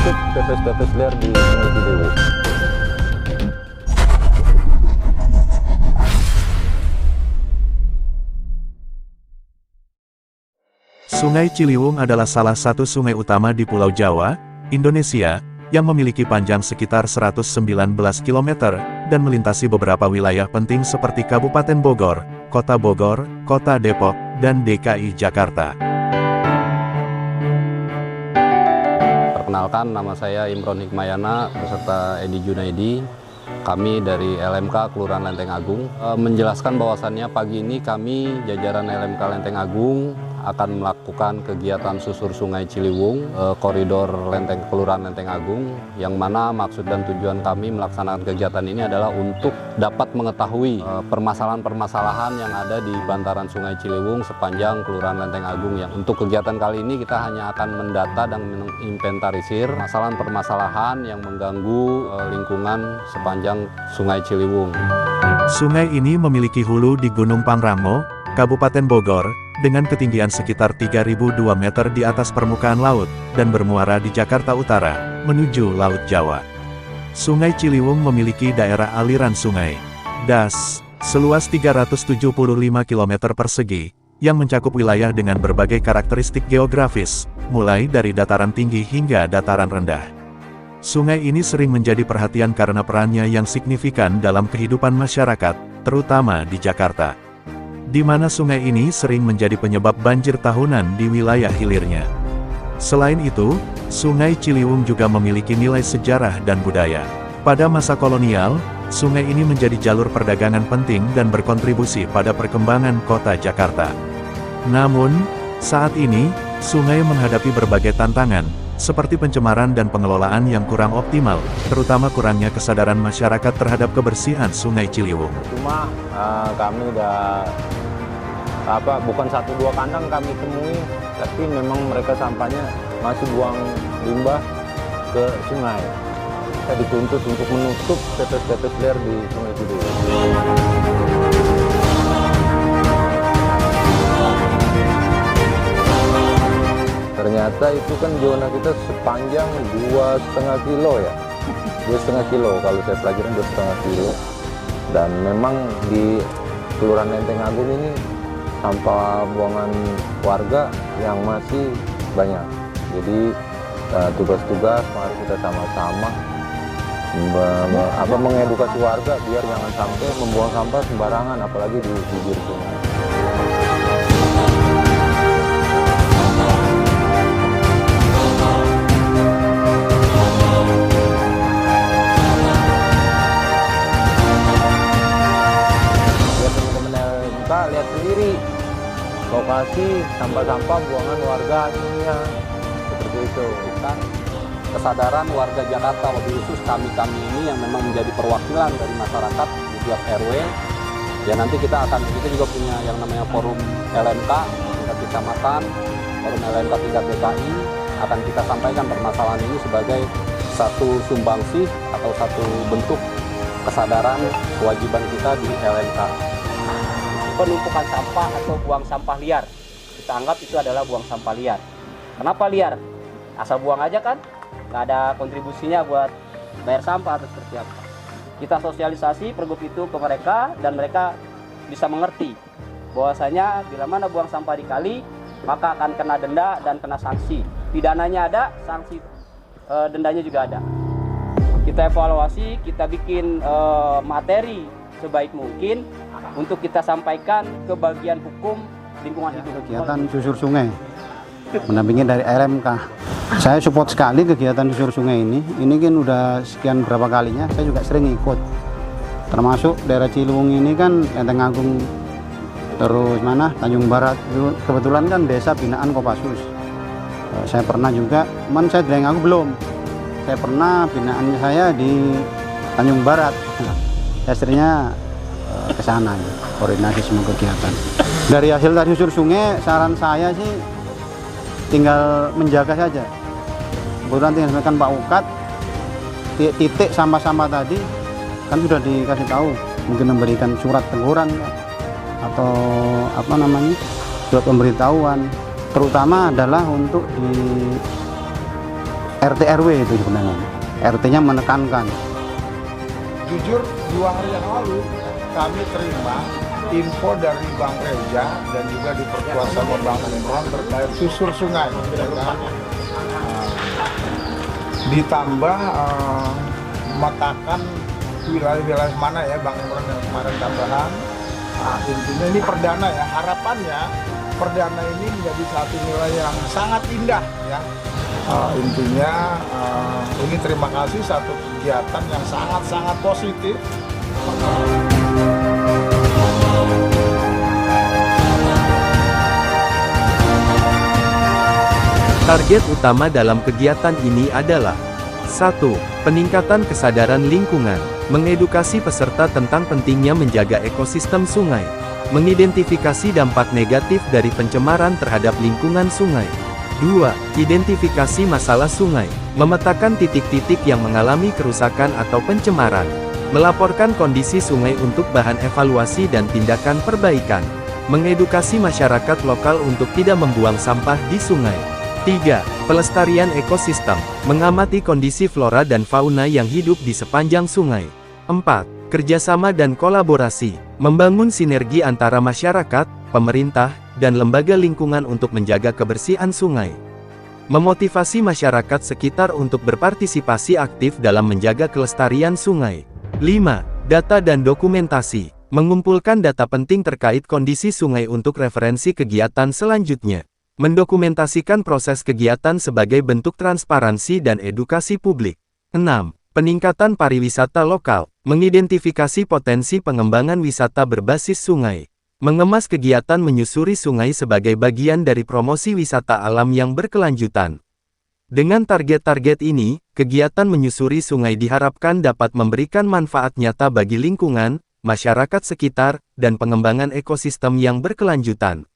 menutup tetes-tetes liar di Sungai Ciliwung. Sungai Ciliwung adalah salah satu sungai utama di Pulau Jawa, Indonesia, yang memiliki panjang sekitar 119 km, dan melintasi beberapa wilayah penting seperti Kabupaten Bogor, Kota Depok, dan DKI Jakarta. Perkenalkan, nama saya Imron Hikmayana beserta Edi Junaidi. Kami dari LMK Kelurahan Lenteng Agung. Menjelaskan bahwasannya pagi ini kami jajaran LMK Lenteng Agung akan melakukan kegiatan susur Sungai Ciliwung, koridor Kelurahan Lenteng Agung, yang mana maksud dan tujuan kami melaksanakan kegiatan ini adalah untuk dapat mengetahui permasalahan-permasalahan yang ada di bantaran Sungai Ciliwung sepanjang Kelurahan Lenteng Agung. Yang untuk kegiatan kali ini kita hanya akan mendata dan menginventarisir permasalahan-permasalahan yang mengganggu lingkungan sepanjang Sungai Ciliwung. Sungai ini memiliki hulu di Gunung Pangrango, Kabupaten Bogor, dengan ketinggian sekitar 3.002 meter di atas permukaan laut, dan bermuara di Jakarta Utara, menuju Laut Jawa. Sungai Ciliwung memiliki daerah aliran sungai, DAS, seluas 375 km persegi, yang mencakup wilayah dengan berbagai karakteristik geografis, mulai dari dataran tinggi hingga dataran rendah. Sungai ini sering menjadi perhatian karena perannya yang signifikan dalam kehidupan masyarakat, terutama di Jakarta, di mana sungai ini sering menjadi penyebab banjir tahunan di wilayah hilirnya. Selain itu, Sungai Ciliwung juga memiliki nilai sejarah dan budaya. Pada masa kolonial, sungai ini menjadi jalur perdagangan penting dan berkontribusi pada perkembangan kota Jakarta. Namun, saat ini, sungai menghadapi berbagai tantangan, seperti pencemaran dan pengelolaan yang kurang optimal, terutama kurangnya kesadaran masyarakat terhadap kebersihan Sungai Ciliwung. Cuma kami udah bukan 1-2 kandang kami temui, tapi memang mereka sampahnya masih buang limbah ke sungai. Kita dituntut untuk menutup tetes-tetes liar di Sungai Ciliwung. Ternyata itu kan zona kita sepanjang 2,5 kilo ya. 2,5 kilo, kalau saya pelajarin 2,5 kilo. Dan memang di Kelurahan Lenteng Agung ini sampah buangan warga yang masih banyak. Jadi tugas-tugas mari kita sama-sama mengedukasi warga biar jangan sampai membuang sampah sembarangan, apalagi di bibir sungai. Lihat sendiri lokasi sampah-sampah buangan warga aslinya seperti itu. Kan kesadaran warga Jakarta, lebih khusus kami ini yang memang menjadi perwakilan dari masyarakat di tiap RW. Ya nanti kita juga punya yang namanya forum LMK tingkat kecamatan, forum LMK tingkat DKI, akan kita sampaikan permasalahan ini sebagai satu sumbangsih atau satu bentuk kesadaran kewajiban kita di LMK. Penumpukan sampah atau buang sampah liar, kita anggap itu adalah buang sampah liar. Kenapa liar? Asal buang aja kan, nggak ada kontribusinya buat bayar sampah atau seperti apa. Kita sosialisasi pergub itu ke mereka dan mereka bisa mengerti bahwasanya bila mana buang sampah di kali maka akan kena denda dan kena sanksi. Pidananya ada, sanksi dendanya juga ada. Kita evaluasi, kita bikin materi sebaik mungkin untuk kita sampaikan ke bagian hukum lingkungan hidup. Kegiatan susur sungai, mendampingi dari LMK. Saya support sekali kegiatan susur sungai ini. Ini kan udah sekian berapa kalinya, saya juga sering ikut. Termasuk daerah Ciliwung ini kan Lenteng Agung, terus Tanjung Barat. Kebetulan kan desa binaan Kopassus. Saya pernah juga, saya di Lenteng Agung belum. Saya pernah binaan saya di Tanjung Barat. Istrinya ke sana, koordinasi semua kegiatan. Dari hasil tadi susur sungai, saran saya sih tinggal menjaga saja. Kemudian tinggal sampaikan Pak Ukat, titik sampah-sampah tadi kan sudah dikasih tahu, mungkin memberikan surat teguran atau surat pemberitahuan. Terutama adalah untuk di RT RW itu sebenarnya. RT-nya menekankan. Jujur 2 hari yang lalu kami terima info dari Bang Reza dan juga diperkuat sama Bang Imron terkait susur sungai. Ya kan? Ditambah memetakan wilayah-wilayah mana ya Bang Imron yang kemarin tambahan. Intinya ini perdana ya, harapannya perdana ini menjadi satu nilai yang sangat indah ya. Intinya ini terima kasih satu kegiatan yang sangat-sangat positif. Target utama dalam kegiatan ini adalah 1. Peningkatan kesadaran lingkungan, mengedukasi peserta tentang pentingnya menjaga ekosistem sungai, mengidentifikasi dampak negatif dari pencemaran terhadap lingkungan sungai. 2. Identifikasi masalah sungai, memetakan titik-titik yang mengalami kerusakan atau pencemaran, melaporkan kondisi sungai untuk bahan evaluasi dan tindakan perbaikan, mengedukasi masyarakat lokal untuk tidak membuang sampah di sungai. 3. Pelestarian ekosistem, mengamati kondisi flora dan fauna yang hidup di sepanjang sungai. 4. Kerjasama dan kolaborasi, membangun sinergi antara masyarakat, pemerintah, dan lembaga lingkungan untuk menjaga kebersihan sungai. Memotivasi masyarakat sekitar untuk berpartisipasi aktif dalam menjaga kelestarian sungai. 5. Data dan dokumentasi, mengumpulkan data penting terkait kondisi sungai untuk referensi kegiatan selanjutnya. Mendokumentasikan proses kegiatan sebagai bentuk transparansi dan edukasi publik. 6. Peningkatan pariwisata lokal, mengidentifikasi potensi pengembangan wisata berbasis sungai. Mengemas kegiatan menyusuri sungai sebagai bagian dari promosi wisata alam yang berkelanjutan. Dengan target-target ini, kegiatan menyusuri sungai diharapkan dapat memberikan manfaat nyata bagi lingkungan, masyarakat sekitar, dan pengembangan ekosistem yang berkelanjutan.